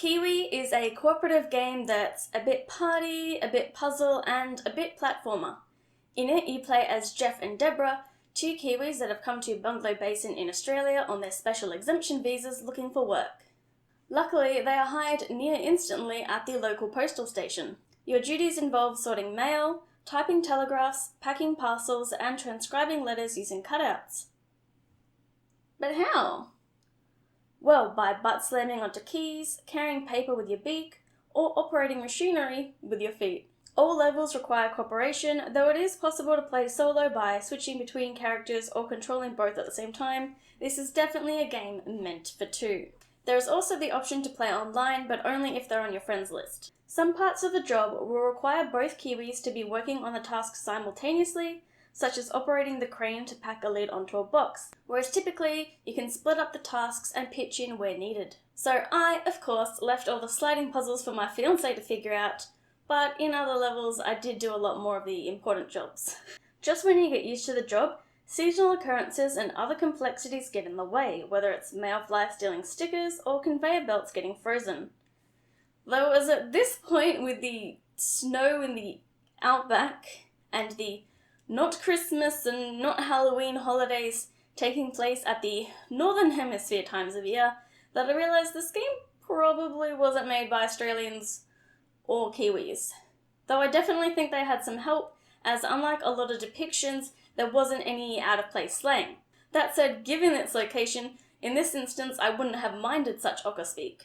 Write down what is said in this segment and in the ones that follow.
KeyWe is a cooperative game that's a bit party, a bit puzzle, and a bit platformer. In it, you play as Jeff and Deborah, two Kiwis that have come to Bungalow Basin in Australia on their special exemption visas looking for work. Luckily, they are hired near instantly at the local postal station. Your duties involve sorting mail, typing telegraphs, packing parcels, and transcribing letters using cutouts. But how? Well, by butt slamming onto keys, carrying paper with your beak, or operating machinery with your feet. All levels require cooperation, though it is possible to play solo by switching between characters or controlling both at the same time. This is definitely a game meant for two. There is also the option to play online, but only if they're on your friends list. Some parts of the job will require both Kiwis to be working on the task simultaneously, such as operating the crane to pack a lid onto a box, whereas typically you can split up the tasks and pitch in where needed. So I, of course, left all the sliding puzzles for my fiancé to figure out, but in other levels I did do a lot more of the important jobs. Just when you get used to the job, seasonal occurrences and other complexities get in the way, whether it's mail fly stealing stickers or conveyor belts getting frozen. Though it was at this point, with the snow in the outback and the not Christmas and not Halloween holidays taking place at the Northern Hemisphere times of year, that I realised this game probably wasn't made by Australians or Kiwis. Though I definitely think they had some help, as unlike a lot of depictions, there wasn't any out-of-place slang. That said, given its location, in this instance I wouldn't have minded such ochre speak.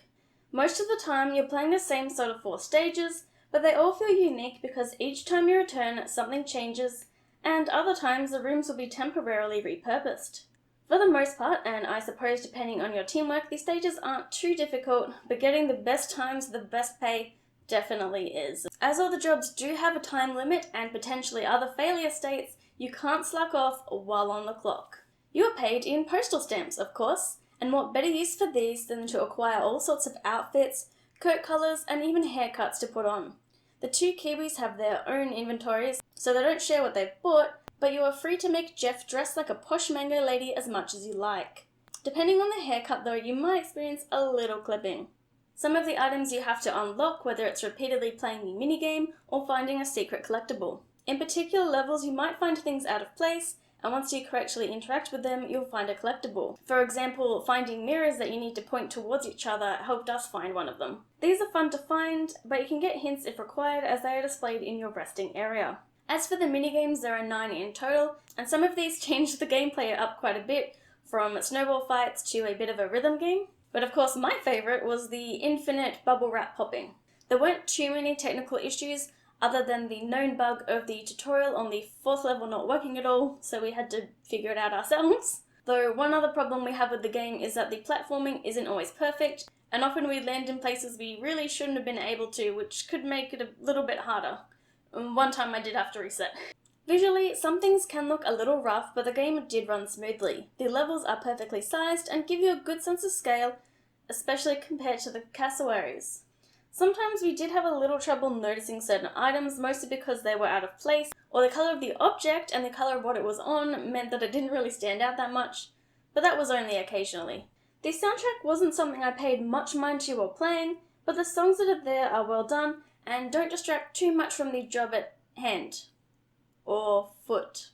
Most of the time you're playing the same sort of 4 stages, but they all feel unique because each time you return something changes, and other times the rooms will be temporarily repurposed. For the most part, and I suppose depending on your teamwork, these stages aren't too difficult, but getting the best times, the best pay, definitely is. As all the jobs do have a time limit and potentially other failure states, you can't slack off while on the clock. You are paid in postal stamps, of course, and what better use for these than to acquire all sorts of outfits, coat colours, and even haircuts to put on. The two Kiwis have their own inventories, so they don't share what they've bought, but you are free to make Jeff dress like a posh mango lady as much as you like. Depending on the haircut though, you might experience a little clipping. Some of the items you have to unlock, whether it's repeatedly playing the minigame or finding a secret collectible. In particular levels you might find things out of place, and once you correctly interact with them, you'll find a collectible. For example, finding mirrors that you need to point towards each other helped us find one of them. These are fun to find, but you can get hints if required as they are displayed in your resting area. As for the minigames, there are 9 in total, and some of these changed the gameplay up quite a bit, from snowball fights to a bit of a rhythm game. But of course my favourite was the infinite bubble wrap popping. There weren't too many technical issues, other than the known bug of the tutorial on the 4th level not working at all, so we had to figure it out ourselves. Though one other problem we have with the game is that the platforming isn't always perfect, and often we land in places we really shouldn't have been able to, which could make it a little bit harder. One time I did have to reset. Visually, some things can look a little rough, but the game did run smoothly. The levels are perfectly sized and give you a good sense of scale, especially compared to the cassowaries. Sometimes we did have a little trouble noticing certain items, mostly because they were out of place, or the colour of the object and the colour of what it was on meant that it didn't really stand out that much, but that was only occasionally. The soundtrack wasn't something I paid much mind to while playing, but the songs that are there are well done and don't distract too much from the job at hand. Or foot.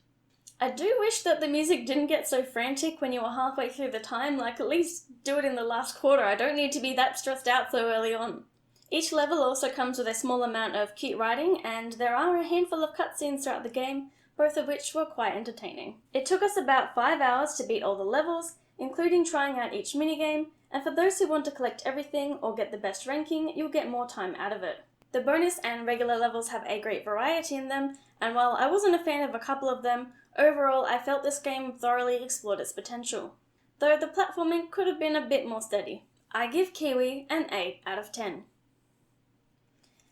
I do wish that the music didn't get so frantic when you were halfway through the time, like at least do it in the last quarter. I don't need to be that stressed out so early on. Each level also comes with a small amount of cute writing, and there are a handful of cutscenes throughout the game, both of which were quite entertaining. It took us about 5 hours to beat all the levels, including trying out each minigame, and for those who want to collect everything or get the best ranking, you'll get more time out of it. The bonus and regular levels have a great variety in them, and while I wasn't a fan of a couple of them, overall I felt this game thoroughly explored its potential. Though the platforming could have been a bit more steady. I give KeyWe an 8 out of 10.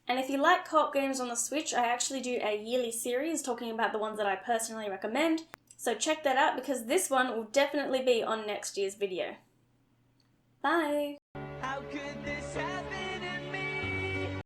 And if you like co-op games on the Switch, I actually do a yearly series talking about the ones that I personally recommend, so check that out because this one will definitely be on next year's video. Bye! How could